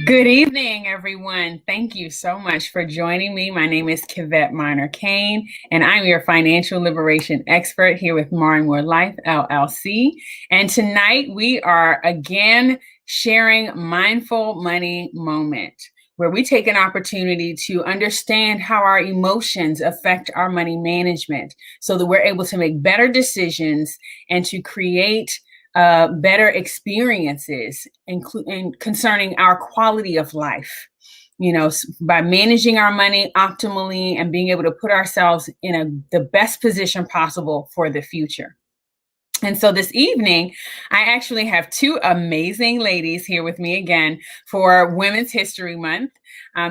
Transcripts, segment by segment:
Good evening, everyone. Thank you so much for joining me. My name is Kevette Kane, and I'm your financial liberation expert here with MarimorLife, LLC. And tonight we are again sharing Mindful Money Moment, where we take an opportunity to understand how our emotions affect our money management so that we're able to make better decisions and to create better experiences, including concerning our quality of life. By managing our money optimally and being able to put ourselves in the best position possible for the future. And so this evening, I actually have two amazing ladies here with me again for Women's History Month.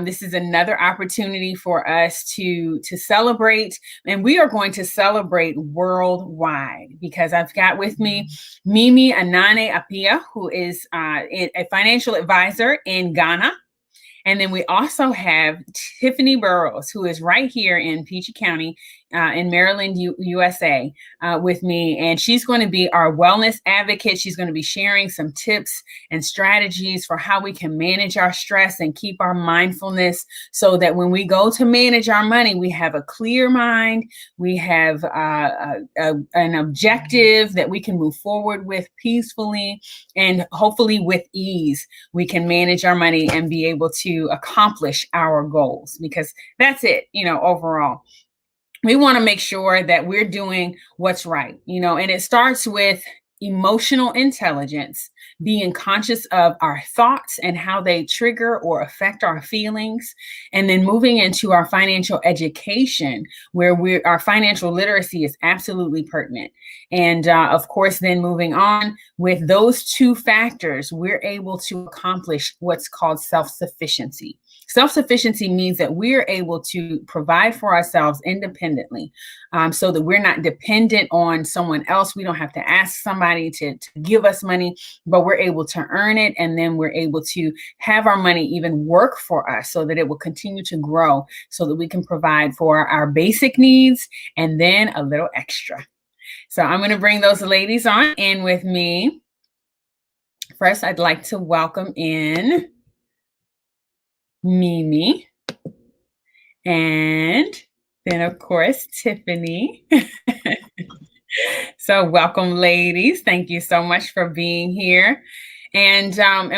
This is another opportunity for us to celebrate, and we are going to celebrate worldwide because I've got with me Mimi Anane-Appiah, who is a financial advisor in Ghana. And then we also have Tiffany Burroughs, who is right here in Peachey County in Maryland, USA, with me. And she's going to be our wellness advocate. She's going to be sharing some tips and strategies for how we can manage our stress and keep our mindfulness so that when we go to manage our money, we have a clear mind. We have an objective that we can move forward with peacefully and hopefully with ease. We can manage our money and be able to accomplish our goals, because that's it, overall. We want to make sure that we're doing what's right, and it starts with emotional intelligence, being conscious of our thoughts and how they trigger or affect our feelings, and then moving into our financial education, where our financial literacy is absolutely pertinent. And of course, then moving on with those two factors, we're able to accomplish what's called self-sufficiency. Self-sufficiency means that we're able to provide for ourselves independently, so that we're not dependent on someone else. We don't have to ask somebody to give us money, but we're able to earn it. And then we're able to have our money even work for us so that it will continue to grow so that we can provide for our basic needs and then a little extra. So I'm going to bring those ladies on in with me. First, I'd like to welcome in Mimi, and then of course Tiffany. So welcome, ladies. Thank you so much for being here. And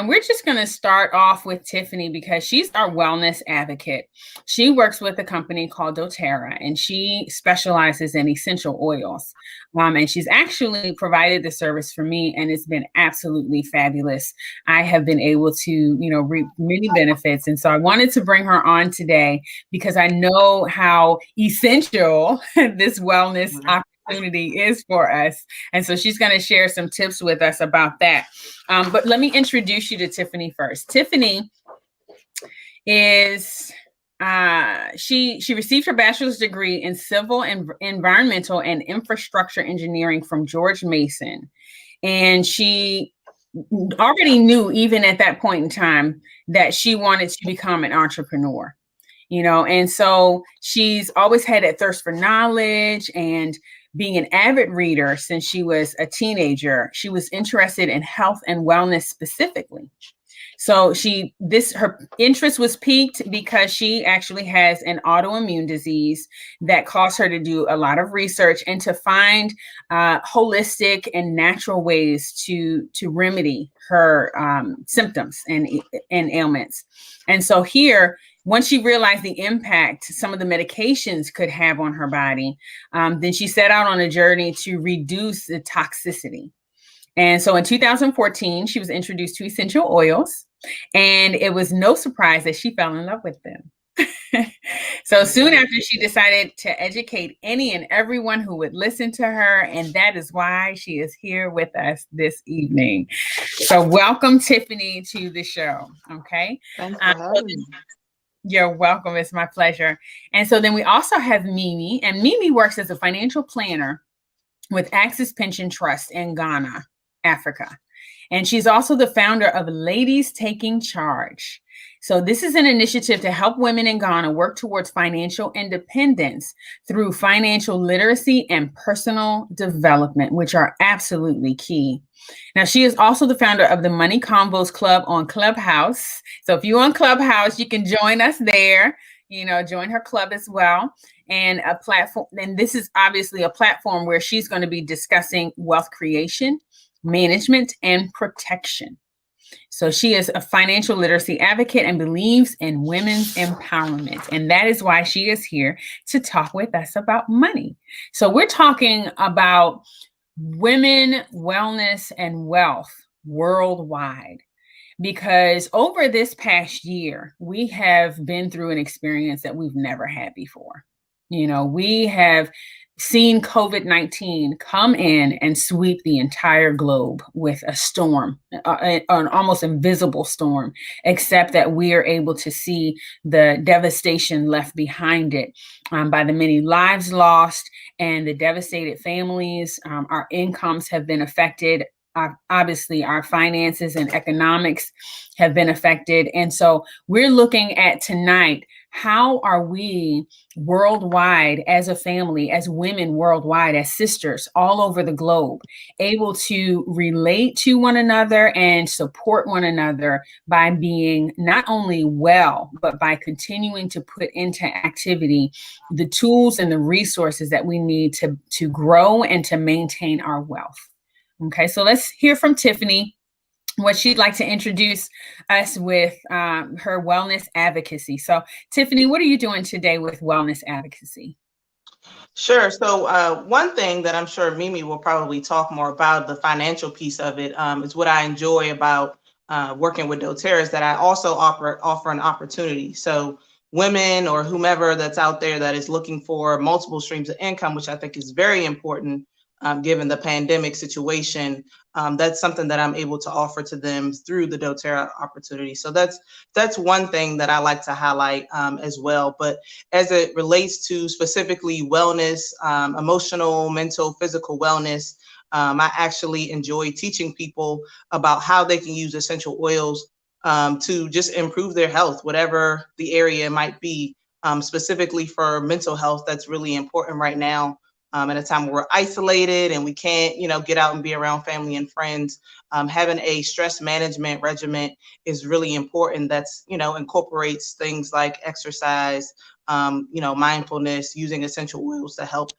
we're just going to start off with Tiffany because she's our wellness advocate. She works with a company called doTERRA, and she specializes in essential oils. And she's actually provided the service for me, and it's been absolutely fabulous. I have been able to, reap many benefits. And so I wanted to bring her on today because I know how essential this wellness opportunity is for us. And so she's going to share some tips with us about that. But let me introduce you to Tiffany first. Tiffany is she received her bachelor's degree in civil and environmental and infrastructure engineering from George Mason. And she already knew, even at that point in time, that she wanted to become an entrepreneur. And so she's always had that thirst for knowledge, and being an avid reader since she was a teenager, she was interested in health and wellness specifically. So her interest was piqued because she actually has an autoimmune disease that caused her to do a lot of research and to find holistic and natural ways to remedy her symptoms and ailments. And so here, once she realized the impact some of the medications could have on her body, then she set out on a journey to reduce the toxicity. And so in 2014, she was introduced to essential oils, and it was no surprise that she fell in love with them. So soon after, she decided to educate any and everyone who would listen to her, and that is why she is here with us this evening. So welcome, Tiffany, to the show. Okay. Thanks for having me. You're welcome. It's my pleasure. And so then we also have Mimi, and Mimi works as a financial planner with Access Pension Trust in Ghana, Africa. And she's also the founder of Ladies Taking Charge. So this is an initiative to help women in Ghana work towards financial independence through financial literacy and personal development, which are absolutely key. Now, she is also the founder of the Money Convos Club on Clubhouse. So if you're on Clubhouse, you can join us there, join her club as well. And a platform, and this is obviously a platform where she's going to be discussing wealth creation, management, and protection. So she is a financial literacy advocate and believes in women's empowerment. And that is why she is here to talk with us about money. So we're talking about women, wellness, and wealth worldwide. Because over this past year, we have been through an experience that we've never had before. We have seen COVID-19 come in and sweep the entire globe with a storm, an almost invisible storm, except that we are able to see the devastation left behind it by the many lives lost and the devastated families. Our incomes have been affected. Obviously, our finances and economics have been affected. And so we're looking at tonight, how are we worldwide as a family, as women worldwide, as sisters all over the globe, able to relate to one another and support one another by being not only well, but by continuing to put into activity the tools and the resources that we need to grow and to maintain our wealth. Okay, so let's hear from Tiffany, what she'd like to introduce us with her wellness advocacy. So Tiffany, what are you doing today with wellness advocacy? Sure. So one thing that I'm sure Mimi will probably talk more about, the financial piece of it, is what I enjoy about working with doTERRA is that I also offer an opportunity. So women or whomever that's out there that is looking for multiple streams of income, which I think is very important, given the pandemic situation, that's something that I'm able to offer to them through the doTERRA opportunity. So that's one thing that I like to highlight as well. But as it relates to specifically wellness, emotional, mental, physical wellness, I actually enjoy teaching people about how they can use essential oils to just improve their health, whatever the area might be. Specifically for mental health, that's really important right now. At a time where we're isolated and we can't, get out and be around family and friends, having a stress management regimen is really important. That's, incorporates things like exercise, mindfulness, using essential oils to help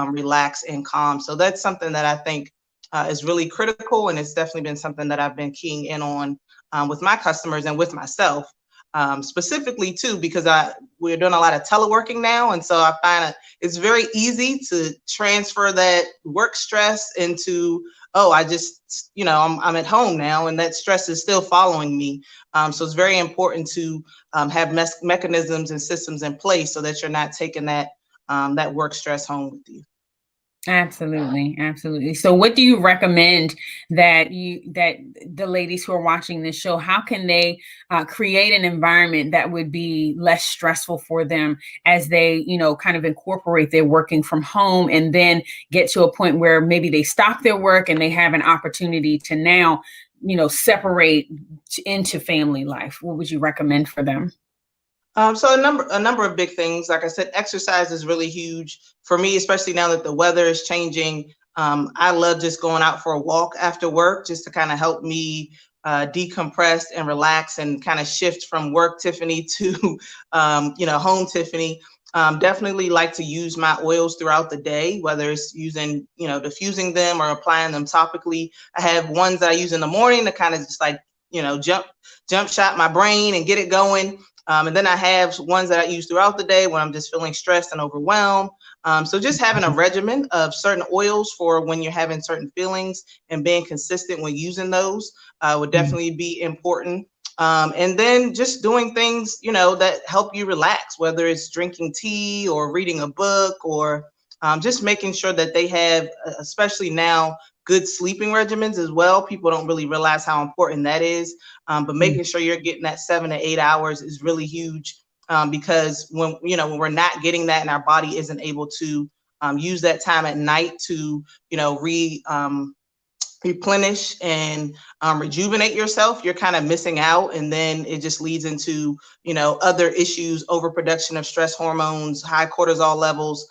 relax and calm. So that's something that I think is really critical. And it's definitely been something that I've been keying in on with my customers and with myself. Specifically too, because we're doing a lot of teleworking now. And so I find it's very easy to transfer that work stress into, I just, I'm at home now and that stress is still following me. So it's very important to have mechanisms and systems in place so that you're not taking that work stress home with you. Absolutely. Absolutely. So what do you recommend that the ladies who are watching this show, how can they create an environment that would be less stressful for them as they, kind of incorporate their working from home and then get to a point where maybe they stop their work and they have an opportunity to now, separate into family life? What would you recommend for them? So a number of big things. Like I said, exercise is really huge for me, especially now that the weather is changing. I love just going out for a walk after work, just to kind of help me decompress and relax and kind of shift from work Tiffany to, home Tiffany. Definitely like to use my oils throughout the day, whether it's using, diffusing them or applying them topically. I have ones that I use in the morning to kind of just like, jump shot my brain and get it going. And then I have ones that I use throughout the day when I'm just feeling stressed and overwhelmed. So just having a regimen of certain oils for when you're having certain feelings and being consistent when using those would definitely be important. And then just doing things, that help you relax, whether it's drinking tea or reading a book or just making sure that they have, especially now, good sleeping regimens as well. People don't really realize how important that is. But making sure you're getting that 7 to 8 hours is really huge because when we're not getting that and our body isn't able to use that time at night to, replenish and rejuvenate yourself, you're kind of missing out. And then it just leads into, other issues, overproduction of stress hormones, high cortisol levels,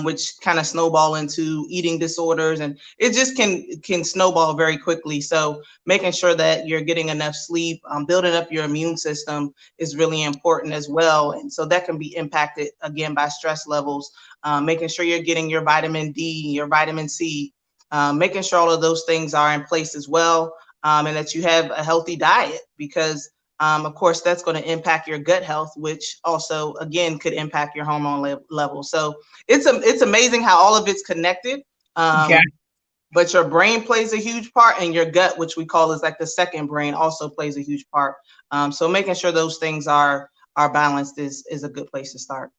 which kind of snowball into eating disorders. And it just can snowball very quickly. So making sure that you're getting enough sleep, building up your immune system is really important as well. And so that can be impacted again by stress levels, making sure you're getting your vitamin D, your vitamin C, making sure all of those things are in place as well, and that you have a healthy diet, because of course that's going to impact your gut health, which also again could impact your hormone level. So it's amazing how all of it's connected. But your brain plays a huge part, and your gut, which we call is like the second brain, also plays a huge part. So making sure those things are balanced is a good place to start.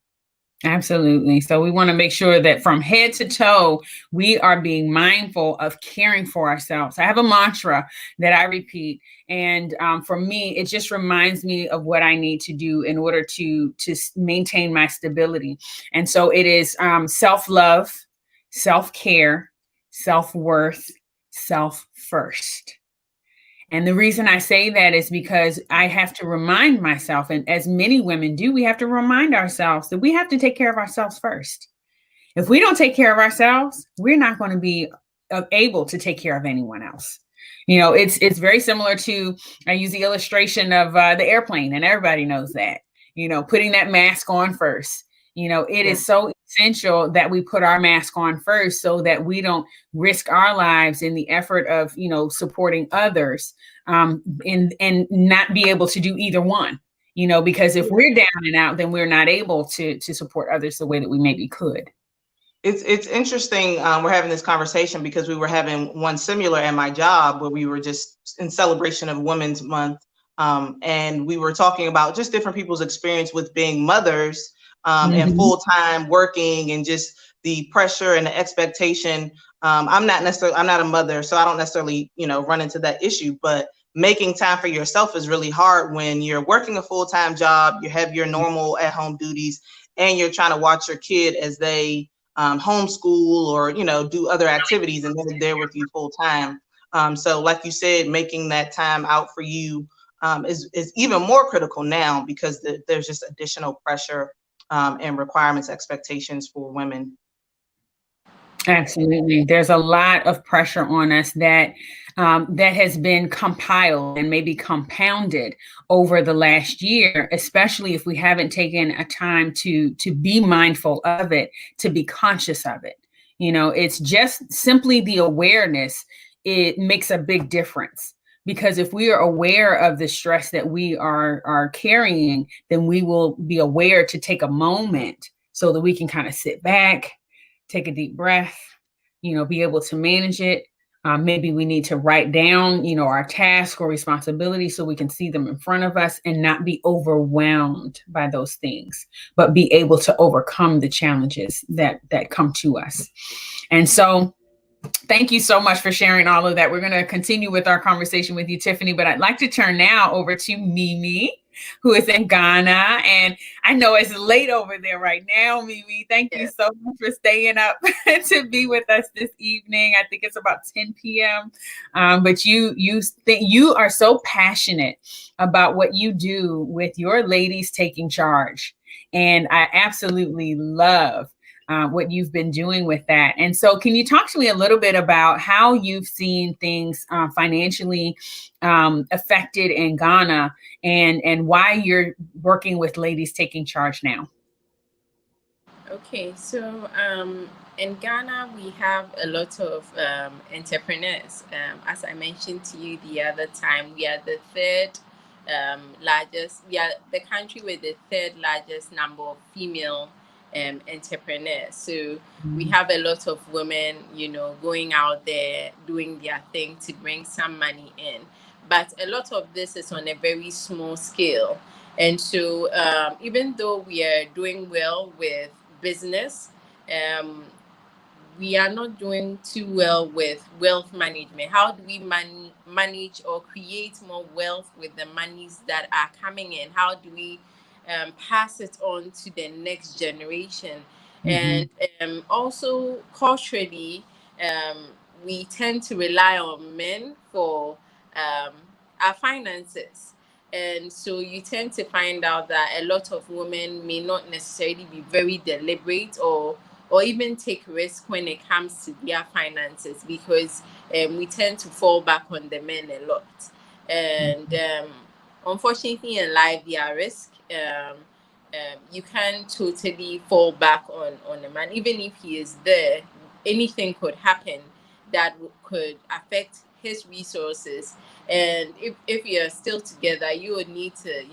Absolutely. So we want to make sure that from head to toe, we are being mindful of caring for ourselves. I have a mantra that I repeat. And for me, it just reminds me of what I need to do in order to maintain my stability. And so it is self-love, self-care, self-worth, self-first. And the reason I say that is because I have to remind myself, and as many women do, we have to remind ourselves that we have to take care of ourselves first. If we don't take care of ourselves, we're not going to be able to take care of anyone else. It's very similar to, I use the illustration of the airplane, and everybody knows that, putting that mask on first. It is so essential that we put our mask on first so that we don't risk our lives in the effort of, supporting others, and not be able to do either one, because if we're down and out, then we're not able to support others the way that we maybe could. It's interesting. We're having this conversation because we were having one similar at my job where we were just in celebration of Women's Month. And we were talking about just different people's experience with being mothers, and full-time working, and just the pressure and the expectation. I'm not a mother, so I don't necessarily, run into that issue, but making time for yourself is really hard when you're working a full-time job, you have your normal at-home duties, and you're trying to watch your kid as they homeschool or, do other activities, and they're there with you full time. So like you said, making that time out for you is even more critical now, because there's just additional pressure and requirements, expectations for women. Absolutely. There's a lot of pressure on us that has been compiled and maybe compounded over the last year, especially if we haven't taken a time to be mindful of it, to be conscious of it. It's just simply the awareness. It makes a big difference, because if we are aware of the stress that we are carrying, then we will be aware to take a moment so that we can kind of sit back, take a deep breath, be able to manage it. Maybe we need to write down, our task or responsibility so we can see them in front of us and not be overwhelmed by those things, but be able to overcome the challenges that come to us. And so thank you so much for sharing all of that. We're going to continue with our conversation with you, Tiffany, but I'd like to turn now over to Mimi, who is in Ghana. And I know it's late over there right now, Mimi. Thank you so much for staying up to be with us this evening. I think it's about 10 p.m. But you are so passionate about what you do with your ladies taking charge. And I absolutely love what you've been doing with that. And so can you talk to me a little bit about how you've seen things financially affected in Ghana, and why you're working with ladies taking charge now? Okay, so in Ghana, we have a lot of entrepreneurs. As I mentioned to you the other time, we are the third largest, we are the country with the third largest number of female entrepreneurs. So we have a lot of women, going out there doing their thing to bring some money in. But a lot of this is on a very small scale. And so even though we are doing well with business, we are not doing too well with wealth management. How do we manage or create more wealth with the monies that are coming in? How do we pass it on to the next generation? And also culturally, we tend to rely on men for our finances. And so you tend to find out that a lot of women may not necessarily be very deliberate or even take risk when it comes to their finances, because we tend to fall back on the men a lot. And unfortunately in life, there are risks. You can't totally fall back on a man. Even if he is there, anything could happen that could affect his resources. And if you're still together, you would need to,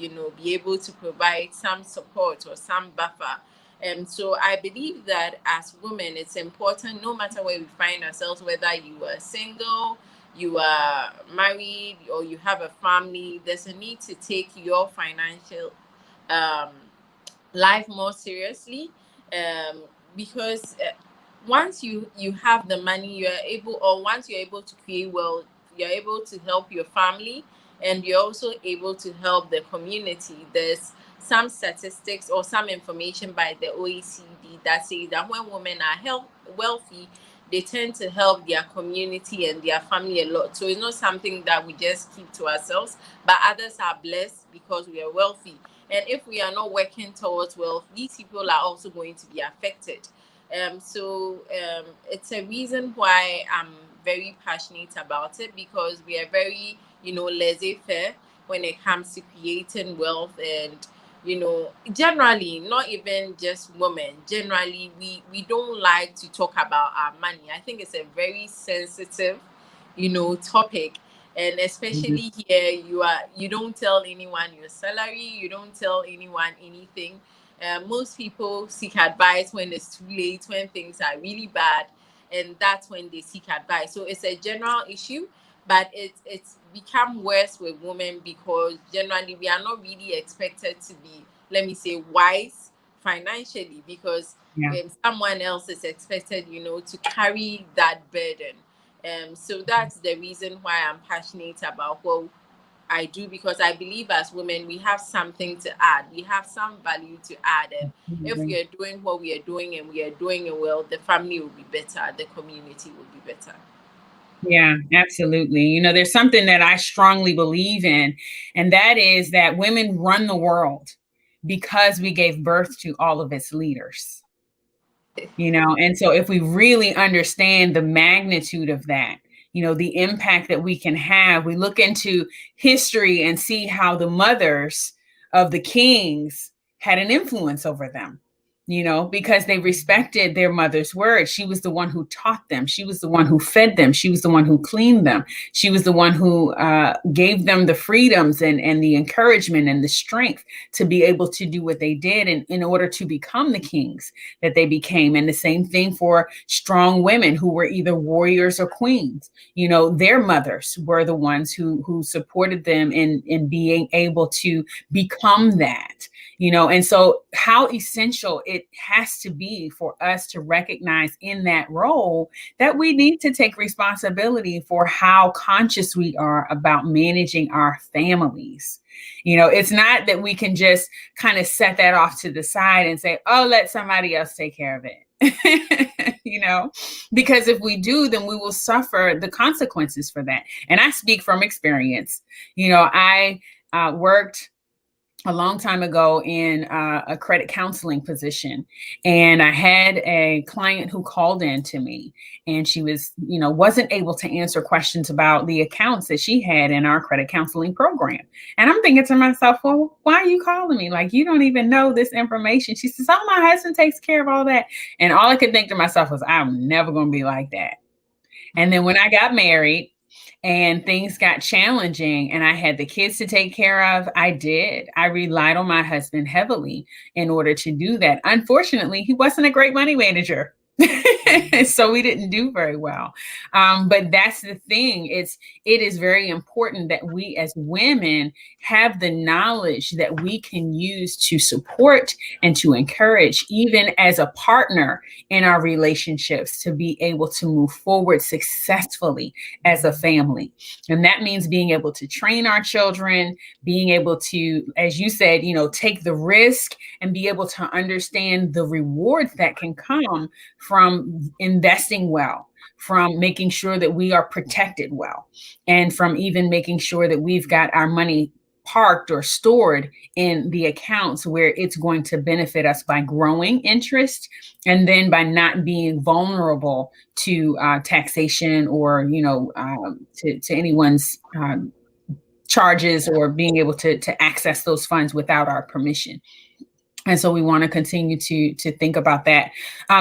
be able to provide some support or some buffer. And so I believe that as women, it's important, no matter where we find ourselves, whether you are single, you are married, or you have a family, there's a need to take your financial life more seriously, because once you have the money, once you're able to create wealth, you're able to help your family, and you're also able to help the community. There's some statistics or some information by the OECD that says that when women are wealthy, they tend to help their community and their family a lot. So it's not something that we just keep to ourselves, but others are blessed because we are wealthy. And if we are not working towards wealth, these people are also going to be affected. So it's a reason why I'm very passionate about it, because we are very, laissez-faire when it comes to creating wealth. And, generally, not even just women, generally, we don't like to talk about our money. I think it's a very sensitive, topic. And especially here, you don't tell anyone your salary, you don't tell anyone anything. Most people seek advice when it's too late, when things are really bad, and that's when they seek advice. So it's a general issue, but it's become worse with women, because generally we are not really expected to be, let me say, wise financially, because someone else is expected, to carry that burden. So that's the reason why I'm passionate about what I do, because I believe as women, we have something to add. We have some value to add. And if we are doing what we are doing and we are doing it well, the family will be better. The community will be better. Yeah, absolutely. There's something that I strongly believe in, and that is that women run the world because we gave birth to all of its leaders. And so if we really understand the magnitude of that, the impact that we can have, we look into history and see how the mothers of the kings had an influence over them, because they respected their mother's word. She was the one who taught them. She was the one who fed them. She was the one who cleaned them. She was the one who gave them the freedoms and the encouragement and the strength to be able to do what they did in order to become the kings that they became. And the same thing for strong women who were either warriors or queens. Their mothers were the ones who supported them in being able to become that. And so how essential it has to be for us to recognize in that role that we need to take responsibility for how conscious we are about managing our families. It's not that we can just kind of set that off to the side and say, oh, let somebody else take care of it. Because if we do, then we will suffer the consequences for that. And I speak from experience. I worked a long time ago in a credit counseling position. And I had a client who called in to me, and she was, wasn't able to answer questions about the accounts that she had in our credit counseling program. And I'm thinking to myself, well, why are you calling me? Like, you don't even know this information. She says, oh, my husband takes care of all that. And all I could think to myself was, I'm never going to be like that. And then when I got married, and things got challenging and I had the kids to take care of, I relied on my husband heavily in order to do that. Unfortunately, he wasn't a great money manager. So we didn't do very well. But that's the thing. It is very important that we as women have the knowledge that we can use to support and to encourage, even as a partner in our relationships, to be able to move forward successfully as a family. And that means being able to train our children, being able to, as you said, take the risk and be able to understand the rewards that can come from investing well, from making sure that we are protected well, and from even making sure that we've got our money parked or stored in the accounts where it's going to benefit us by growing interest, and then by not being vulnerable to taxation, or to anyone's charges, or being able to access those funds without our permission. And so we want to continue to think about that.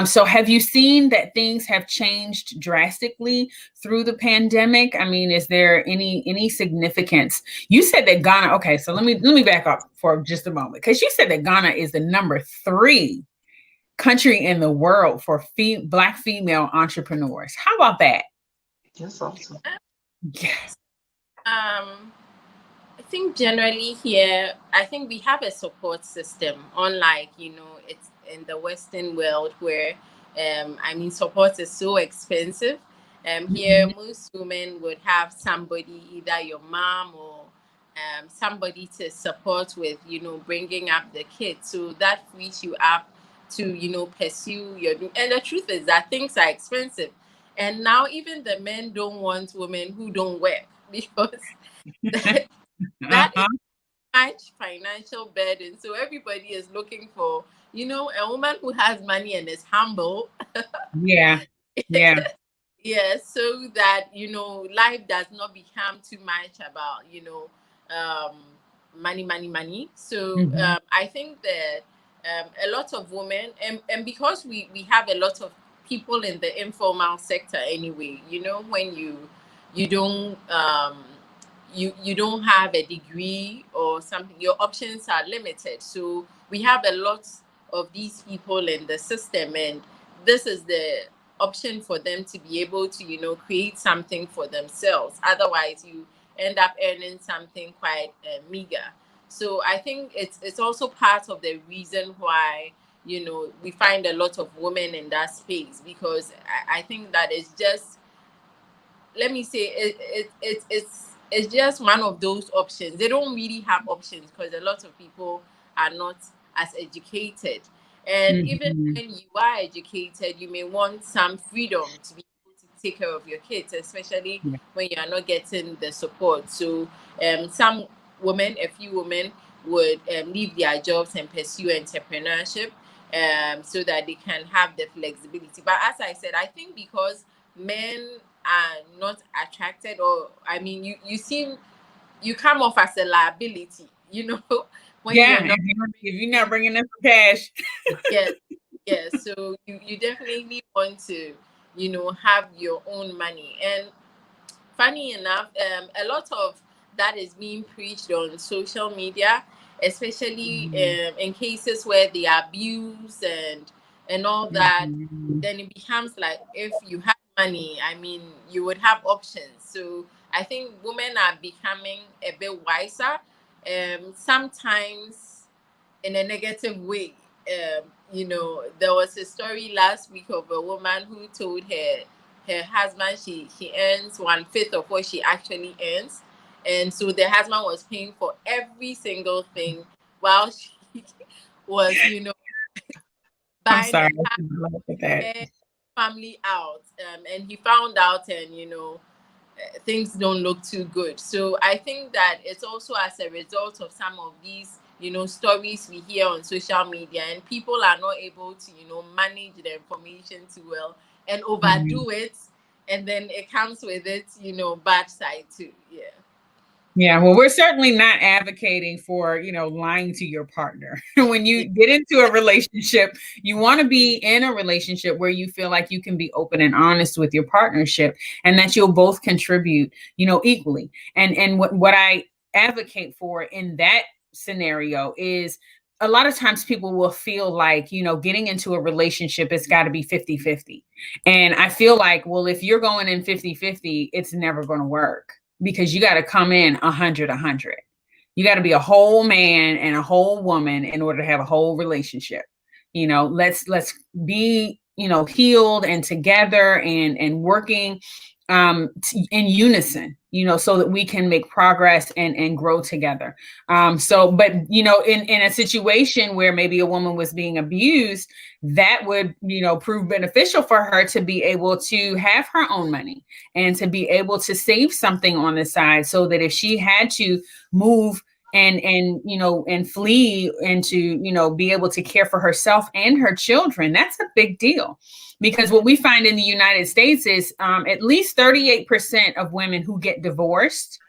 So have you seen that things have changed drastically through the pandemic? I mean, is there any significance? You said that Ghana, okay, so let me back up for just a moment, because you said that Ghana is the number 3 country in the world for Black female entrepreneurs. How about that? That's awesome. Yes. I think generally here, I think we have a support system, unlike, it's in the Western world where, support is so expensive. Here, most women would have somebody, either your mom or somebody to support with, bringing up the kids. So that frees you up to, pursue your dream. And the truth is that things are expensive. And now even the men don't want women who don't work, because that is much financial burden. So everybody is looking for, a woman who has money and is humble. Yeah. Yeah, so that, life does not become too much about, money. So I think that a lot of women, and because we have a lot of people in the informal sector anyway, when you don't you don't have a degree or something, your options are limited. So we have a lot of these people in the system, and this is the option for them to be able to, create something for themselves. Otherwise, you end up earning something quite meager. So I think it's also part of the reason why, we find a lot of women in that space, because I think that it's just, let me say, it's just one of those options. They don't really have options, because a lot of people are not as educated. And even when you are educated, you may want some freedom to be able to take care of your kids, especially when you are not getting the support. So some women, a few women, would leave their jobs and pursue entrepreneurship, so that they can have the flexibility. But as I said, I think because men are not attracted, or you come off as a liability, when you're not, if you're not bringing in some cash. yes. So you definitely want to, have your own money. And funny enough, a lot of that is being preached on social media, especially in cases where they abuse and all that. Then it becomes like, if you have money, you would have options. So I think women are becoming a bit wiser, sometimes in a negative way. There was a story last week of a woman who told her husband she earns 1/5 of what she actually earns, and so the husband was paying for every single thing while she was, I'm sorry. buying family out, and he found out, and things don't look too good. So I think that it's also as a result of some of these, stories we hear on social media, and people are not able to, manage the information too well and overdo it. And then it comes with it, bad side too. Yeah. Yeah, well, we're certainly not advocating for, lying to your partner. When you get into a relationship, you want to be in a relationship where you feel like you can be open and honest with your partnership, and that you'll both contribute, equally. And what I advocate for in that scenario is, a lot of times people will feel like, getting into a relationship, it's got to be 50-50. And I feel like, well, if you're going in 50-50, it's never going to work, because you got to come in 100-100. You got to be a whole man and a whole woman in order to have a whole relationship. Let's be, healed and together and working in unison, so that we can make progress and grow together. But, in a situation where maybe a woman was being abused, that would, prove beneficial for her to be able to have her own money and to be able to save something on the side, so that if she had to move and flee, and to, be able to care for herself and her children, that's a big deal. Because what we find in the United States is at least 38% of women who get divorced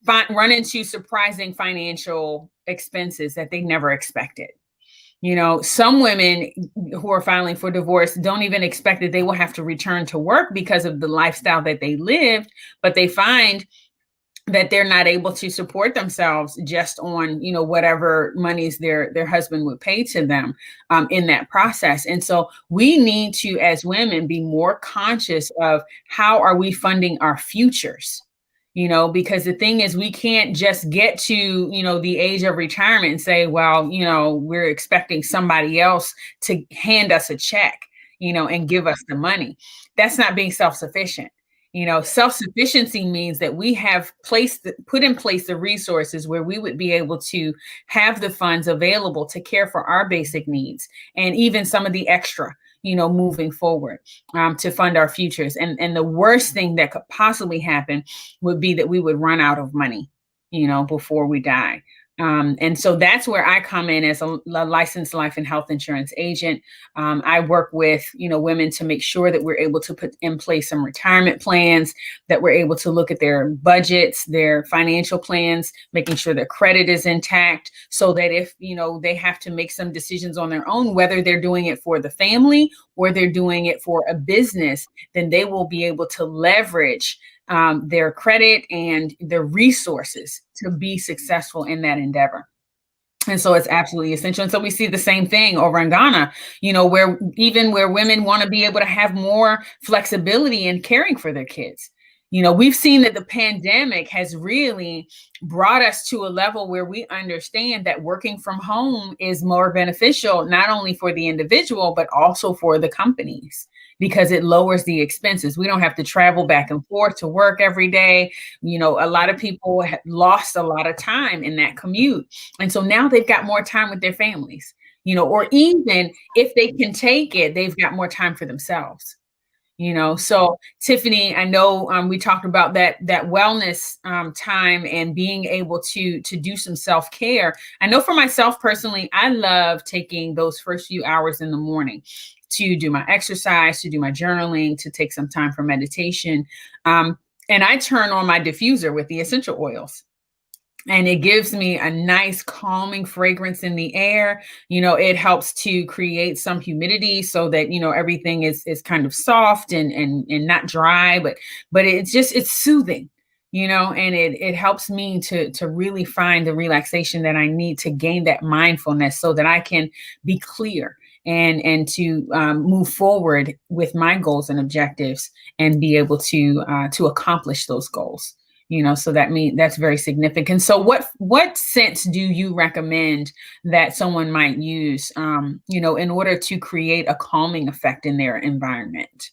run into surprising financial expenses that they never expected. Some women who are filing for divorce don't even expect that they will have to return to work because of the lifestyle that they lived, but they find that they're not able to support themselves just on, whatever monies their husband would pay to them in that process. And so we need to, as women, be more conscious of how are we funding our futures, because the thing is, we can't just get to, the age of retirement and say, well, we're expecting somebody else to hand us a check, and give us the money. That's not being self-sufficient. Self-sufficiency means that we have put in place the resources where we would be able to have the funds available to care for our basic needs, and even some of the extra, moving forward, to fund our futures. And the worst thing that could possibly happen would be that we would run out of money, before we die. And so that's where I come in as a licensed life and health insurance agent. I work with, women to make sure that we're able to put in place some retirement plans, that we're able to look at their budgets, their financial plans, making sure their credit is intact, so that if, they have to make some decisions on their own, whether they're doing it for the family or they're doing it for a business, then they will be able to leverage their credit and their resources to be successful in that endeavor. And so it's absolutely essential. And so we see the same thing over in Ghana, where women want to be able to have more flexibility in caring for their kids. We've seen that the pandemic has really brought us to a level where we understand that working from home is more beneficial, not only for the individual, but also for the companies, because it lowers the expenses. We don't have to travel back and forth to work every day. A lot of people have lost a lot of time in that commute. And so now they've got more time with their families, or even if they can take it, they've got more time for themselves. So Tiffany, I know we talked about that wellness time and being able to do some self-care. I know for myself personally, I love taking those first few hours in the morning to do my exercise, to do my journaling, to take some time for meditation. And I turn on my diffuser with the essential oils. And it gives me a nice calming fragrance in the air. It helps to create some humidity so that, everything is kind of soft and not dry, but it's soothing, and it helps me to really find the relaxation that I need to gain that mindfulness so that I can be clear and to move forward with my goals and objectives and be able to accomplish those goals. So that's very significant. So what scents do you recommend that someone might use, in order to create a calming effect in their environment?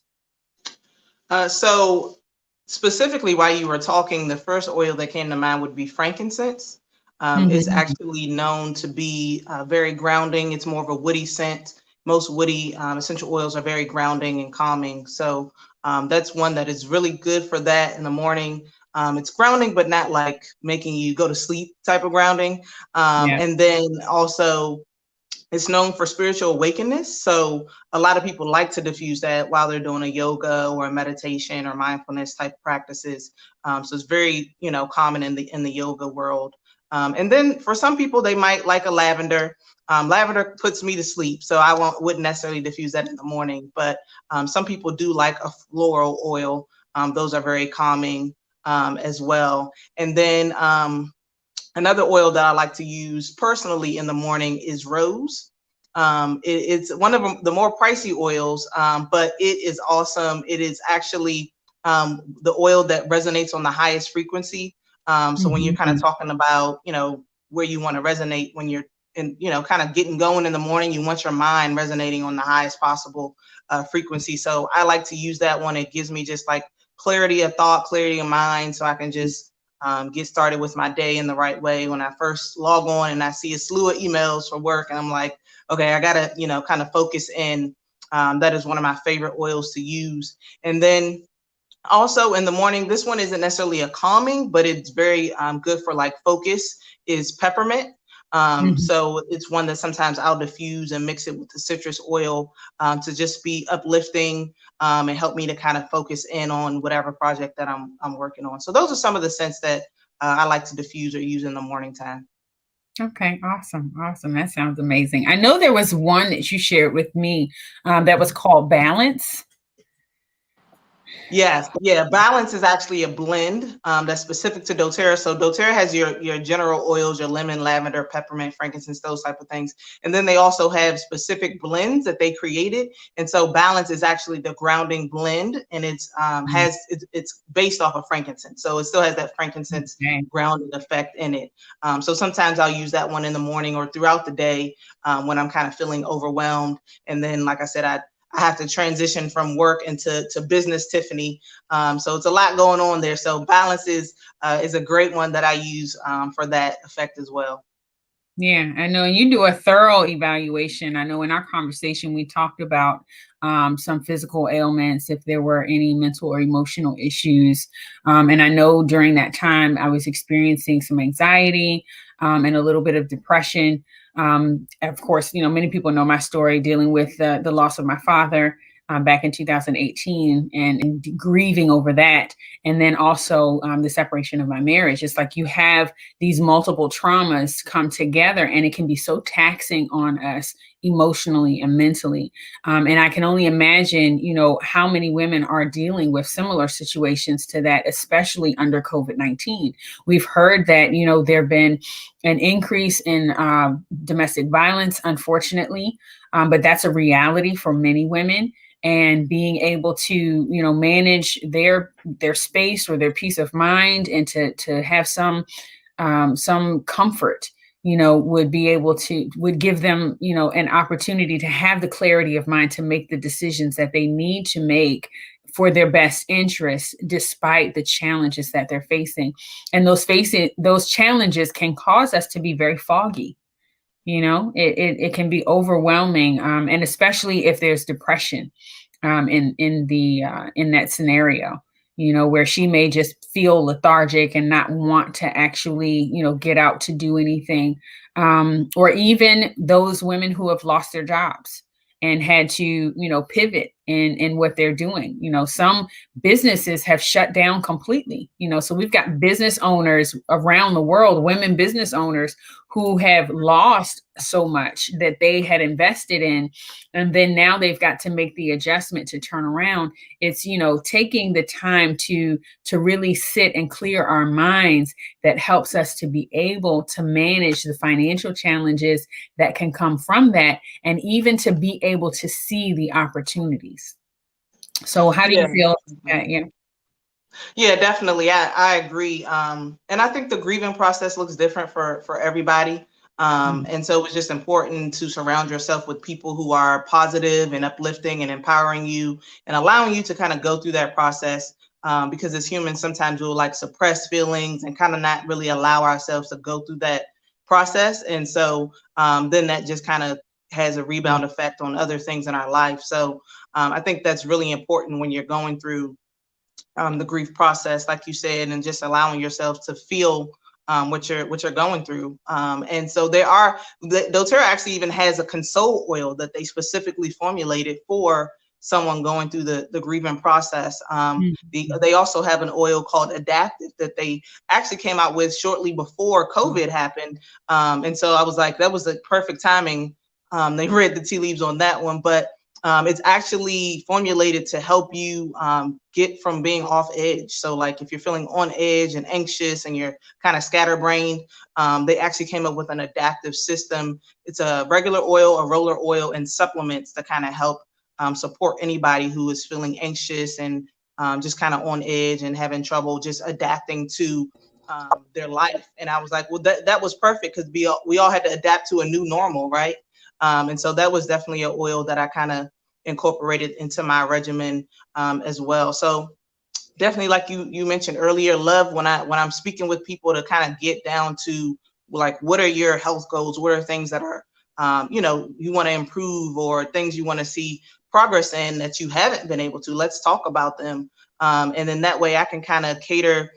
So specifically while you were talking, the first oil that came to mind would be frankincense. It's actually known to be very grounding. It's more of a woody scent. Most woody essential oils are very grounding and calming. So that's one that is really good for that in the morning. It's grounding, but not like making you go to sleep type of grounding. And then also it's known for spiritual awakeness. So a lot of people like to diffuse that while they're doing a yoga or a meditation or mindfulness type practices. So it's very, common in the yoga world. And then for some people, they might like a lavender. Lavender puts me to sleep, so I wouldn't necessarily diffuse that in the morning. But some people do like a floral oil. Those are very calming as well. And then another oil that I like to use personally in the morning is rose. It's one of the more pricey oils, but it is awesome. It is actually the oil that resonates on the highest frequency. So when you're kind of talking about, where you want to resonate when you're kind of getting going in the morning, you want your mind resonating on the highest possible frequency. So I like to use that one. It gives me just like clarity of thought, clarity of mind, so I can just get started with my day in the right way. When I first log on and I see a slew of emails for work, and I'm like, okay, I gotta, kind of focus in. That is one of my favorite oils to use. And then also in the morning, this one isn't necessarily a calming, but it's very good for like focus, is peppermint. So it's one that sometimes I'll diffuse and mix it with the citrus oil to just be uplifting and help me to kind of focus in on whatever project that I'm working on. So those are some of the scents that I like to diffuse or use in the morning time. Okay, awesome. Awesome. That sounds amazing. I know there was one that you shared with me that was called Balance. Yes, yeah. Balance is actually a blend that's specific to doTERRA. So doTERRA has your general oils, your lemon, lavender, peppermint, frankincense, those type of things. And then they also have specific blends that they created. And so Balance is actually the grounding blend, and it's based off of frankincense. So it still has that frankincense grounding effect in it. So sometimes I'll use that one in the morning or throughout the day when I'm kind of feeling overwhelmed. And then, like I said, I have to transition from work into business, Tiffany. So it's a lot going on there. So Balance is a great one that I use for that effect as well. Yeah, I know. You do a thorough evaluation. I know in our conversation, we talked about some physical ailments, if there were any mental or emotional issues. And I know during that time, I was experiencing some anxiety and a little bit of depression. Of course, many people know my story dealing with the loss of my father back in 2018 and grieving over that. And then also the separation of my marriage. It's like you have these multiple traumas come together, and it can be so taxing on us emotionally and mentally. And I can only imagine, how many women are dealing with similar situations to that, especially under COVID-19. We've heard that, there have been an increase in domestic violence, unfortunately, but that's a reality for many women. And being able to, manage their space or their peace of mind, and to have some comfort, would give them, an opportunity to have the clarity of mind to make the decisions that they need to make for their best interests, despite the challenges that they're facing. And those challenges can cause us to be very foggy. It can be overwhelming, and especially if there's depression in that scenario, where she may just feel lethargic and not want to actually, get out to do anything, or even those women who have lost their jobs and had to, pivot in what they're doing. Some businesses have shut down completely, so we've got business owners around the world, women business owners who have lost so much that they had invested in. And then now they've got to make the adjustment to turn around. It's, taking the time to really sit and clear our minds that helps us to be able to manage the financial challenges that can come from that, and even to be able to see the opportunities. So how do you feel? Yeah, definitely. I agree. And I think the grieving process looks different for everybody. And so it's just important to surround yourself with people who are positive and uplifting and empowering you and allowing you to kind of go through that process. Because as humans, sometimes we'll like suppress feelings and kind of not really allow ourselves to go through that process. And so then that just kind of has a rebound effect on other things in our life. So I think that's really important when you're going through the grief process, like you said, and just allowing yourself to feel what you're going through. And so doTERRA actually even has a console oil that they specifically formulated for someone going through the grieving process. They also have an oil called Adaptive that they actually came out with shortly before COVID happened. And so I was like, that was the perfect timing. They read the tea leaves on that one, but it's actually formulated to help you get from being off edge. So like if you're feeling on edge and anxious and you're kind of scatterbrained, they actually came up with an adaptive system. It's a regular oil, a roller oil, and supplements to kind of help support anybody who is feeling anxious and just kind of on edge and having trouble just adapting to their life. And I was like, well, that was perfect, because we all had to adapt to a new normal, right? And so that was definitely an oil that I kind of incorporated into my regimen as well. So definitely, like you mentioned earlier, love when I'm speaking with people to kind of get down to like, what are your health goals? What are things that are, you want to improve, or things you want to see progress in that you haven't been able to? Let's talk about them. And then that way I can kind of cater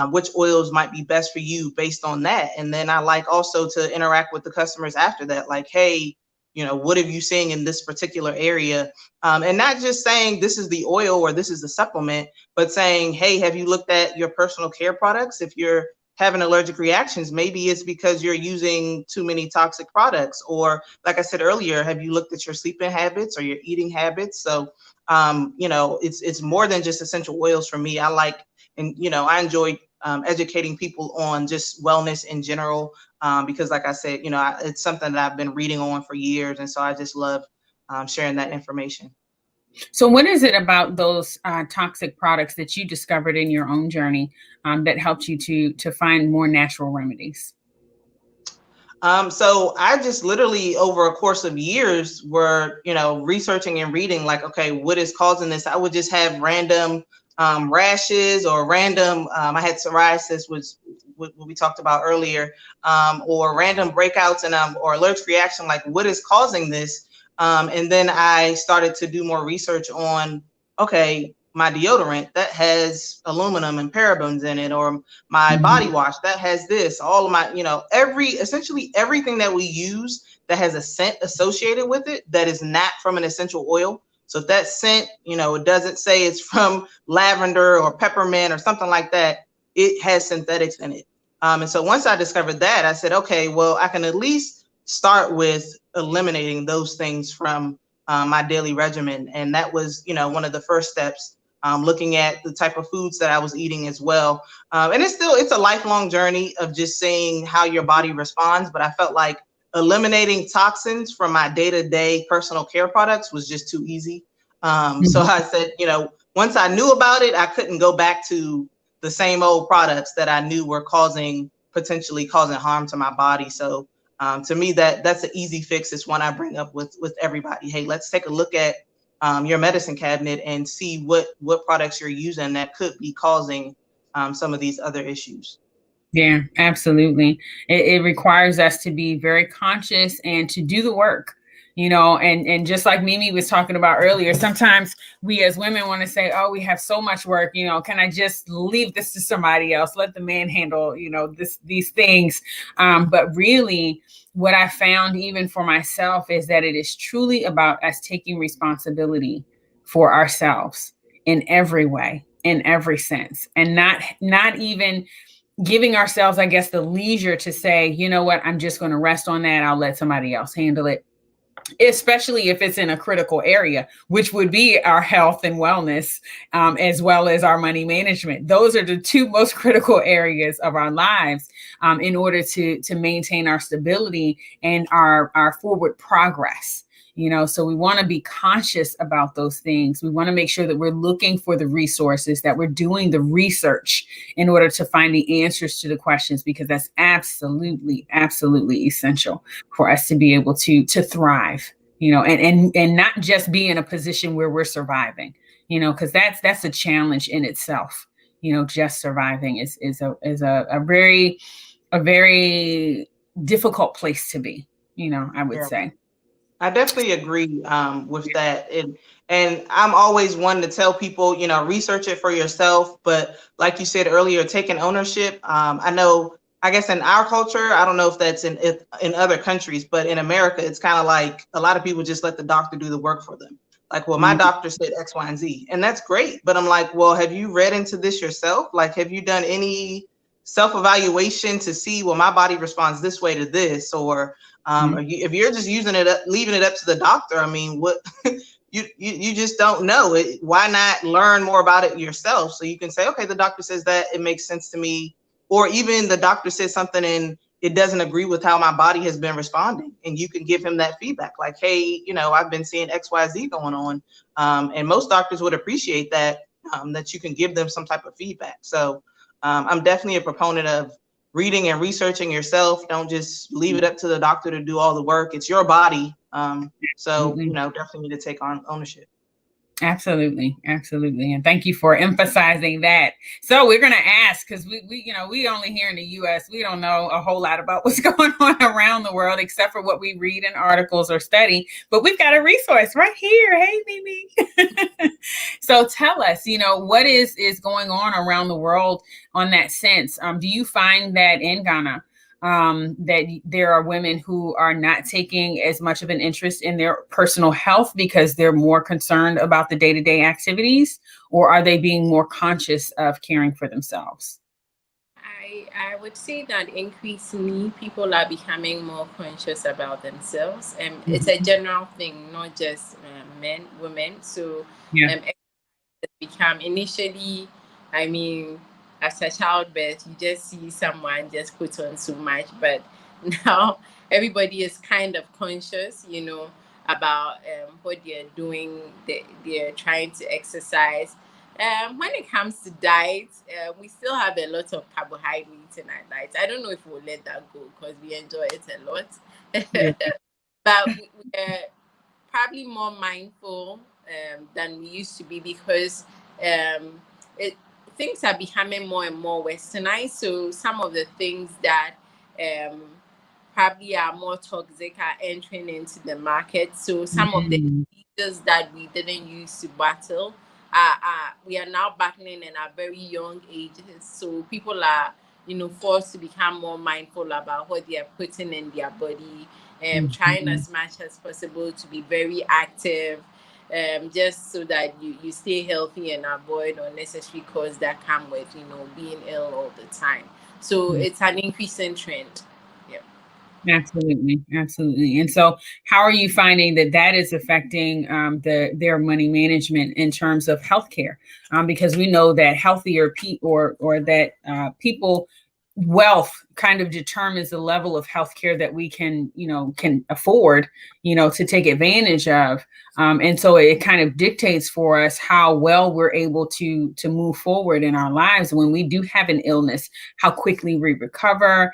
which oils might be best for you based on that. And then I like also to interact with the customers after that, like, hey, what are you seeing in this particular area? And not just saying this is the oil or this is the supplement, but saying, hey, have you looked at your personal care products? If you're having allergic reactions, maybe it's because you're using too many toxic products. Or like I said earlier, have you looked at your sleeping habits or your eating habits? So, it's more than just essential oils for me. I like, and, I enjoy educating people on just wellness in general, because like I said, it's something that I've been reading on for years. And so I just love sharing that information. So what is it about those toxic products that you discovered in your own journey that helped you to find more natural remedies? So I just literally over a course of years were, researching and reading, like, okay, what is causing this? I would just have random rashes or random, I had psoriasis, which what we talked about earlier, or random breakouts and or allergic reaction, like what is causing this? And then I started to do more research on, okay, my deodorant that has aluminum and parabens in it, or my body wash that has this, all of my, essentially everything that we use that has a scent associated with it that is not from an essential oil. So if that scent, it doesn't say it's from lavender or peppermint or something like that, it has synthetics in it. And so once I discovered that, I said, okay, well, I can at least start with eliminating those things from my daily regimen. And that was, one of the first steps, looking at the type of foods that I was eating as well. And it's a lifelong journey of just seeing how your body responds. But I felt like eliminating toxins from my day-to-day personal care products was just too easy. So I said, once I knew about it, I couldn't go back to the same old products that I knew were potentially causing harm to my body. So to me, that's an easy fix. It's one I bring up with everybody. Hey, let's take a look at your medicine cabinet and see what products you're using that could be causing some of these other issues. Yeah, absolutely. It requires us to be very conscious and to do the work, and just like Mimi was talking about earlier, sometimes we as women want to say, oh, we have so much work, can I just leave this to somebody else? Let the man handle, these things. But really, what I found even for myself is that it is truly about us taking responsibility for ourselves in every way, in every sense, and not even giving ourselves, I guess, the leisure to say, you know what, I'm just going to rest on that. I'll let somebody else handle it, especially if it's in a critical area, which would be our health and wellness, as well as our money management. Those are the two most critical areas of our lives, in order to maintain our stability and our forward progress. So we want to be conscious about those things. We want to make sure that we're looking for the resources, that we're doing the research in order to find the answers to the questions, because that's absolutely, absolutely essential for us to be able to thrive, and not just be in a position where we're surviving, because that's a challenge in itself. Just surviving is a very difficult place to be, I would say. I definitely agree with that. And I'm always one to tell people, research it for yourself. But like you said earlier, taking ownership. I guess in our culture, I don't know if that's in other countries, but in America, it's kind of like a lot of people just let the doctor do the work for them. Like, well, my doctor said X, Y, and Z, and that's great. But I'm like, well, have you read into this yourself? Like, have you done any self-evaluation to see, well, my body responds this way to this, or if you're just leaving it up to the doctor, I mean, what you just don't know it. Why not learn more about it yourself? So you can say, okay, the doctor says that, it makes sense to me. Or even the doctor says something and it doesn't agree with how my body has been responding. And you can give him that feedback. Like, hey, I've been seeing X, Y, Z going on. And most doctors would appreciate that, that you can give them some type of feedback. So I'm definitely a proponent of reading and researching yourself. Don't just leave it up to the doctor to do all the work. It's your body. So, definitely need to take on ownership. Absolutely, absolutely, and thank you for emphasizing that. So we're going to ask, because we only here in the U.S. we don't know a whole lot about what's going on around the world except for what we read in articles or study. But we've got a resource right here. Hey, Mimi. So tell us, what is going on around the world on that sense. Do you find that in Ghana? That there are women who are not taking as much of an interest in their personal health because they're more concerned about the day-to-day activities, or are they being more conscious of caring for themselves? I would say that increasingly people are becoming more conscious about themselves, and it's a general thing, not just men, women. So, Yeah. Become initially, I mean, after childbirth, you just see someone just put on so much, but now everybody is kind of conscious, about what they're doing. They're trying to exercise. When it comes to diet, we still have a lot of carbohydrates in our diet. I don't know if we'll let that go because we enjoy it a lot. Yeah. But we're probably more mindful than we used to be because um, things are becoming more and more westernized. So some of the things that um, probably are more toxic are entering into the market. So some of the diseases that we didn't use to battle we are now battling in our very young ages. So people are, forced to become more mindful about what they are putting in their body, and trying as much as possible to be very active, just so that you stay healthy and avoid unnecessary costs that come with, being ill all the time. So it's an increasing trend. Yeah. Absolutely, absolutely. And so, how are you finding that is affecting their money management in terms of healthcare? Because we know that healthier people or that people wealth kind of determines the level of healthcare that we can afford, to take advantage of. And so it kind of dictates for us how well we're able to move forward in our lives when we do have an illness, how quickly we recover,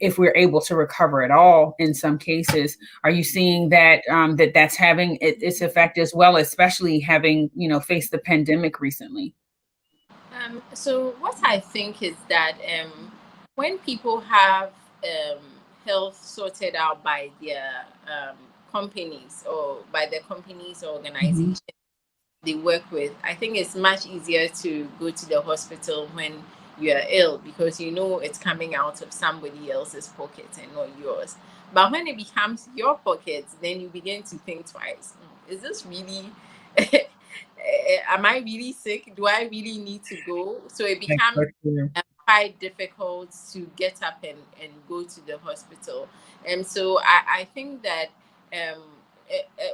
if we're able to recover at all in some cases. Are you seeing that that's having its effect as well, especially having, faced the pandemic recently? So what I think is that when people have health sorted out by their companies or by the companies or organizations they work with, I think it's much easier to go to the hospital when you are ill because it's coming out of somebody else's pocket and not yours. But when it becomes your pocket, then you begin to think twice. Is this really am I really sick? Do I really need to go? So it becomes quite difficult to get up and go to the hospital. And so I think that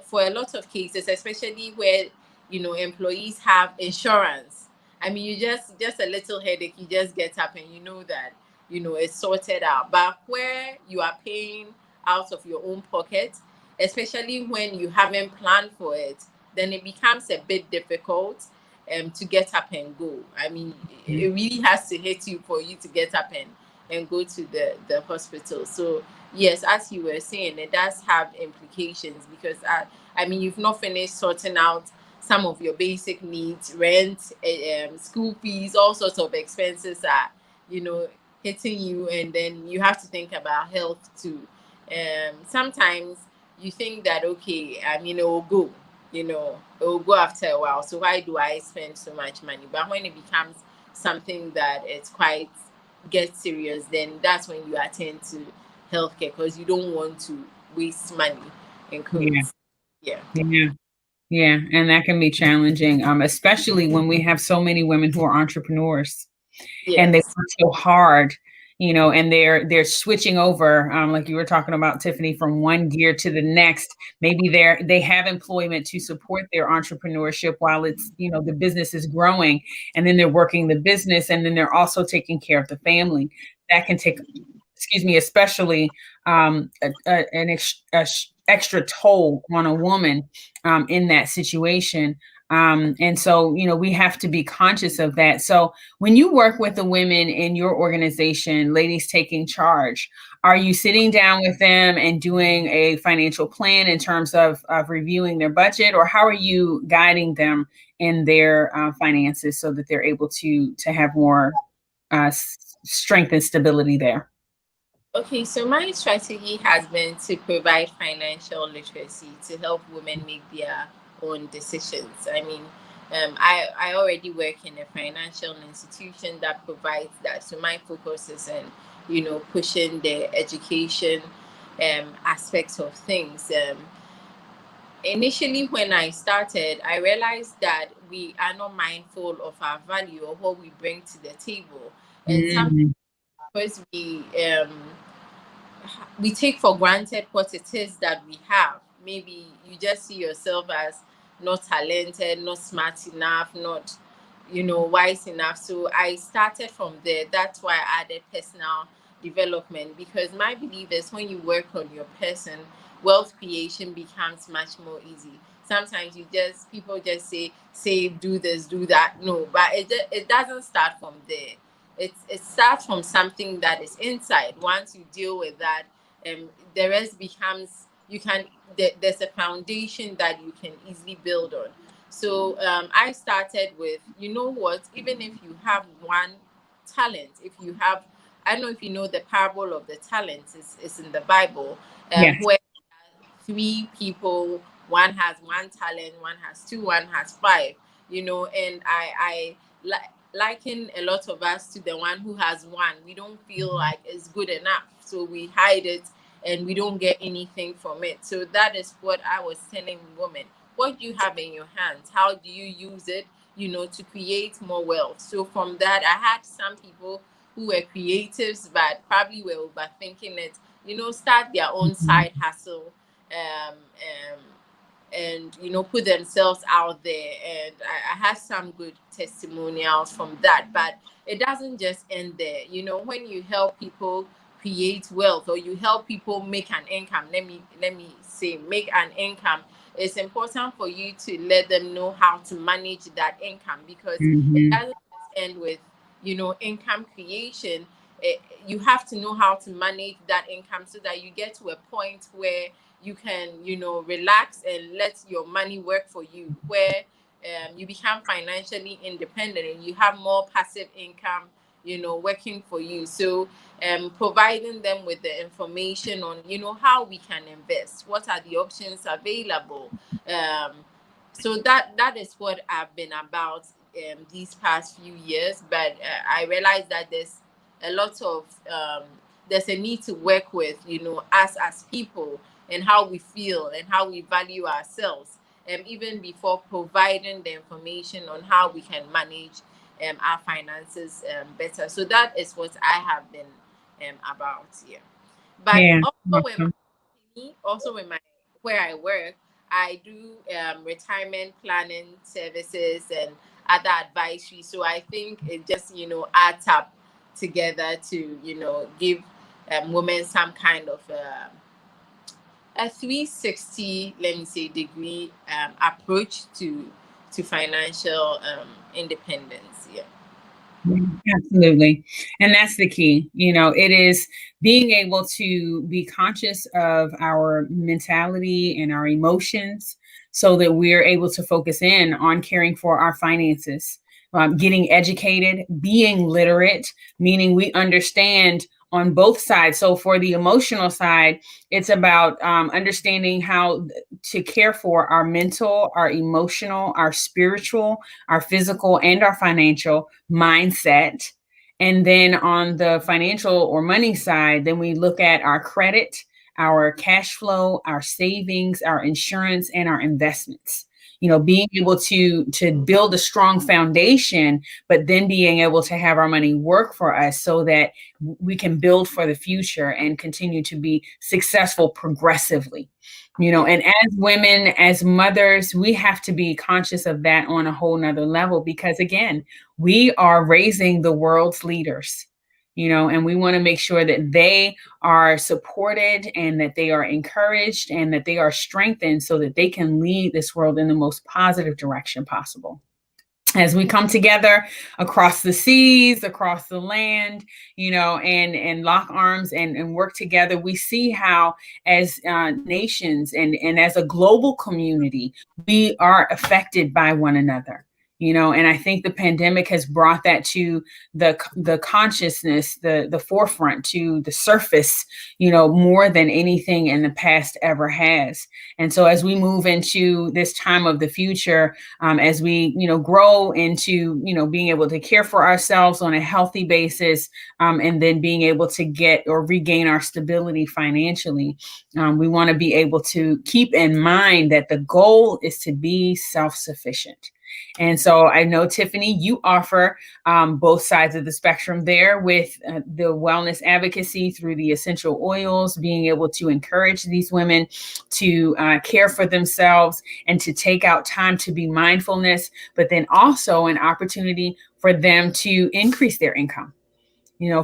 for a lot of cases, especially where employees have insurance, I mean, you just a little headache, you just get up and that it's sorted out. But where you are paying out of your own pocket, especially when you haven't planned for it, then it becomes a bit difficult to get up and go. I mean, it really has to hit you for you to get up and go to the hospital. So yes, as you were saying, it does have implications because I mean, you've not finished sorting out some of your basic needs, rent, school fees, all sorts of expenses are, hitting you, and then you have to think about health too. Sometimes you think that, okay, I mean, it will go, it will go after a while. So why do I spend so much money? But when it becomes something that it's quite gets serious, then that's when you attend to healthcare because you don't want to waste money in quotes. Yeah. Yeah, and that can be challenging, especially when we have so many women who are entrepreneurs. Yes. And they work so hard, and they're switching over, like you were talking about, Tiffany, from one gear to the next. Maybe they have employment to support their entrepreneurship while it's, the business is growing, and then they're working the business, and then they're also taking care of the family. That can take, especially an extra toll on a woman in that situation. And so, we have to be conscious of that. So when you work with the women in your organization, Ladies Taking Charge, are you sitting down with them and doing a financial plan in terms of reviewing their budget, or how are you guiding them in their finances so that they're able to have more strength and stability there? Okay, so my strategy has been to provide financial literacy to help women make their own decisions. I mean, I already work in a financial institution that provides that. So my focus is in, pushing the education aspects of things. Initially, when I started, I realized that we are not mindful of our value or what we bring to the table. And sometimes because we take for granted what it is that we have. Maybe you just see yourself as not talented, not smart enough, not, wise enough. So I started from there. That's why I added personal development, because my belief is when you work on your person, wealth creation becomes much more easy. Sometimes people just say, save, do this, do that. No, but it doesn't start from there. It starts from something that is inside. Once you deal with that, the rest becomes, there's a foundation that you can easily build on. So I started with, even if you have one talent, I don't know if you know the parable of the talents is in the Bible, Yes. where 3 people, one has 1 talent, one has 2, one has 5, and I liken a lot of us to the one who has 1. We don't feel like it's good enough, so we hide it and we don't get anything from it. So that is what I was telling women. What do you have in your hands? How do you use it, to create more wealth? So from that, I had some people who were creatives but probably were overthinking it, start their own side hustle, and put themselves out there. And I had some good testimonials from that. But it doesn't just end there. When you help people create wealth, or you help people make an income, let me say make an income, it's important for you to let them know how to manage that income, because it doesn't just end with income creation. You have to know how to manage that income so that you get to a point where you can relax and let your money work for you, where you become financially independent and you have more passive income working for you. So providing them with the information on how we can invest, what are the options available. So that is what I've been about these past few years. But I realized that there's a need to work with us as people, and how we feel and how we value ourselves, even before providing the information on how we can manage our finances better. So that is what I have been about here. But also with my where I work, I do retirement planning services and other advisory. So I think it just adds up together to give women some kind of a 360, let me say, degree approach to financial independence. Yeah. Absolutely. And that's the key. It is being able to be conscious of our mentality and our emotions so that we're able to focus in on caring for our finances, getting educated, being literate, meaning we understand on both sides. So for the emotional side, it's about understanding how to care for our mental, our emotional, our spiritual, our physical, and our financial mindset. And then on the financial or money side, then we look at our credit, our cash flow, our savings, our insurance, and our investments. Being able to build a strong foundation, but then being able to have our money work for us so that we can build for the future and continue to be successful progressively. And as women, as mothers, we have to be conscious of that on a whole nother level, because again, we are raising the world's leaders. and we want to make sure that they are supported and that they are encouraged and that they are strengthened so that they can lead this world in the most positive direction possible. As we come together across the seas, across the land, and lock arms and work together, we see how as nations and as a global community, we are affected by one another. And I think the pandemic has brought that to the consciousness, the forefront, to the surface, more than anything in the past ever has. And so as we move into this time of the future, as we, grow into, being able to care for ourselves on a healthy basis, and then being able to get or regain our stability financially, we want to be able to keep in mind that the goal is to be self-sufficient. And so I know, Tiffany, you offer both sides of the spectrum there with the wellness advocacy through the essential oils, being able to encourage these women to care for themselves and to take out time to be mindfulness, but then also an opportunity for them to increase their income,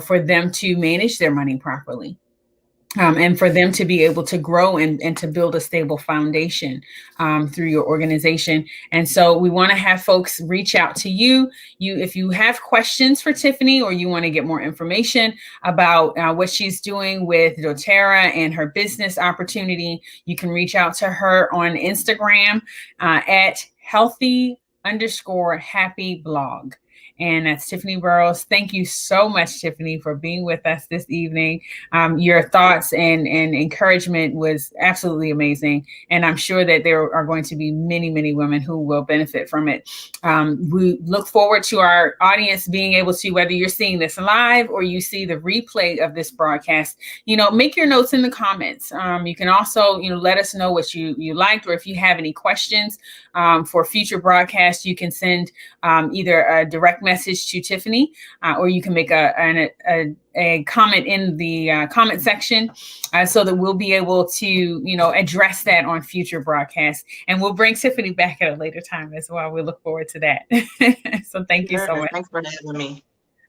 for them to manage their money properly. And for them to be able to grow and to build a stable foundation through your organization. And so we want to have folks reach out to you. If you have questions for Tiffany or you want to get more information about what she's doing with doTERRA and her business opportunity, you can reach out to her on Instagram at healthy_happy_blog. And that's Tiffany Burroughs. Thank you so much, Tiffany, for being with us this evening. Your thoughts and encouragement was absolutely amazing. And I'm sure that there are going to be many, many women who will benefit from it. We look forward to our audience being able to, whether you're seeing this live or you see the replay of this broadcast, make your notes in the comments. You can also, let us know what you liked, or if you have any questions for future broadcasts, you can send either a direct message to Tiffany, or you can make a comment in the comment section, so that we'll be able to, address that on future broadcasts. And we'll bring Tiffany back at a later time as well. We look forward to that. So thank you so much. Thanks for having me.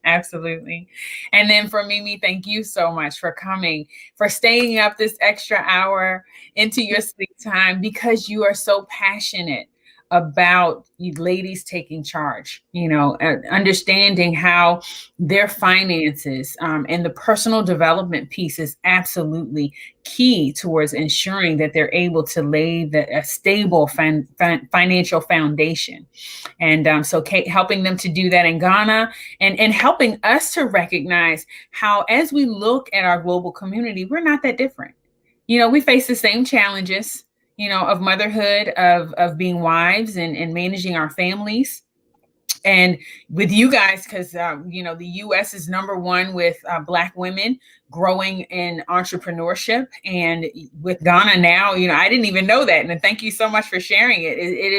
Absolutely. And then for Mimi, thank you so much for coming, for staying up this extra hour into your sleep time, because you are so passionate about you ladies taking charge, understanding how their finances and the personal development piece is absolutely key towards ensuring that they're able to lay a stable financial foundation. And so Kate, helping them to do that in Ghana, and helping us to recognize how, as we look at our global community, we're not that different. We face the same challenges, of motherhood, of being wives and managing our families. And with you guys, because, the U.S. is #1 with Black women growing in entrepreneurship. And with Ghana now, I didn't even know that. And thank you so much for sharing it. It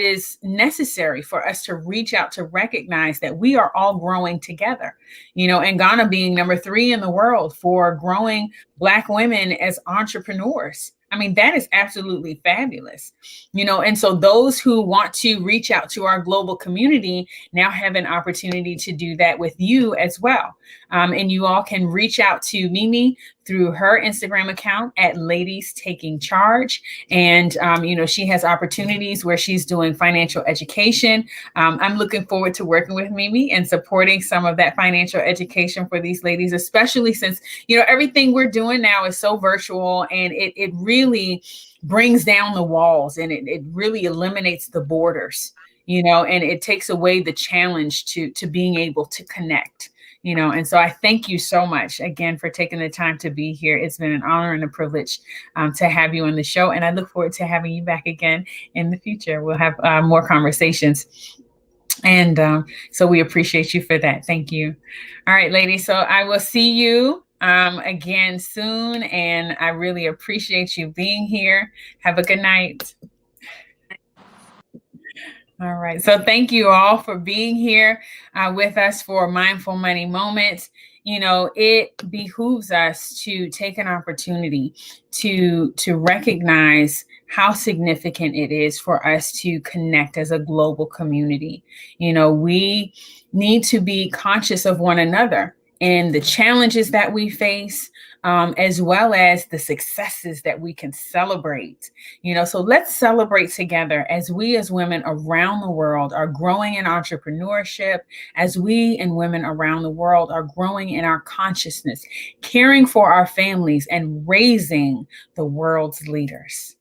is necessary for us to reach out to recognize that we are all growing together, and Ghana being #3 in the world for growing Black women as entrepreneurs. I mean, that is absolutely fabulous, and so those who want to reach out to our global community now have an opportunity to do that with you as well. And you all can reach out to Mimi through her Instagram account at Ladies Taking Charge. And, she has opportunities where she's doing financial education. I'm looking forward to working with Mimi and supporting some of that financial education for these ladies, especially since, everything we're doing now is so virtual, and it really brings down the walls, and it really eliminates the borders, and it takes away the challenge to being able to connect. And so I thank you so much again for taking the time to be here. It's been an honor and a privilege to have you on the show. And I look forward to having you back again in the future. We'll have more conversations. And so we appreciate you for that. Thank you. All right, ladies. So I will see you again soon. And I really appreciate you being here. Have a good night. All right. So thank you all for being here with us for Mindful Money Moments. it behooves us to take an opportunity to recognize how significant it is for us to connect as a global community. We need to be conscious of one another and the challenges that we face, as well as the successes that we can celebrate. So let's celebrate together as we as women around the world are growing in entrepreneurship, as we and women around the world are growing in our consciousness, caring for our families, and raising the world's leaders.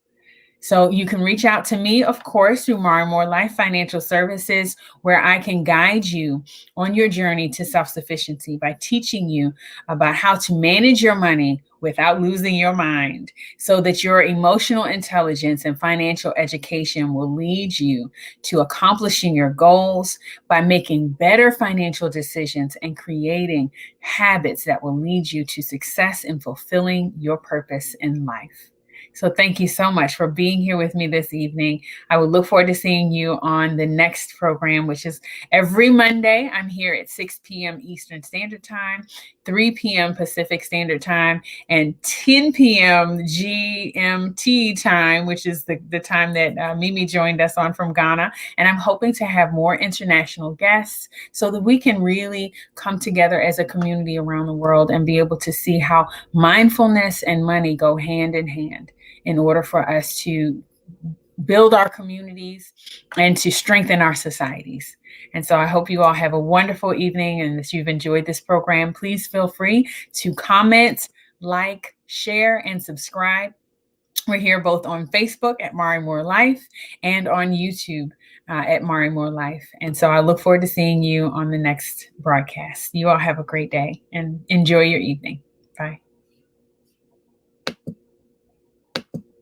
So you can reach out to me, of course, through MarimorLife Financial Services, where I can guide you on your journey to self-sufficiency by teaching you about how to manage your money without losing your mind, so that your emotional intelligence and financial education will lead you to accomplishing your goals by making better financial decisions and creating habits that will lead you to success in fulfilling your purpose in life. So thank you so much for being here with me this evening. I would look forward to seeing you on the next program, which is every Monday. I'm here at 6 p.m. Eastern Standard Time, 3 p.m. Pacific Standard Time, and 10 p.m. GMT time, which is the time that Mimi joined us on from Ghana. And I'm hoping to have more international guests so that we can really come together as a community around the world and be able to see how mindfulness and money go hand in hand in order for us to build our communities and to strengthen our societies. And so I hope you all have a wonderful evening, and that you've enjoyed this program. Please feel free to comment, like, share, and subscribe. We're here both on Facebook at MarimorLife and on YouTube at MarimorLife. And so I look forward to seeing you on the next broadcast. You all have a great day and enjoy your evening.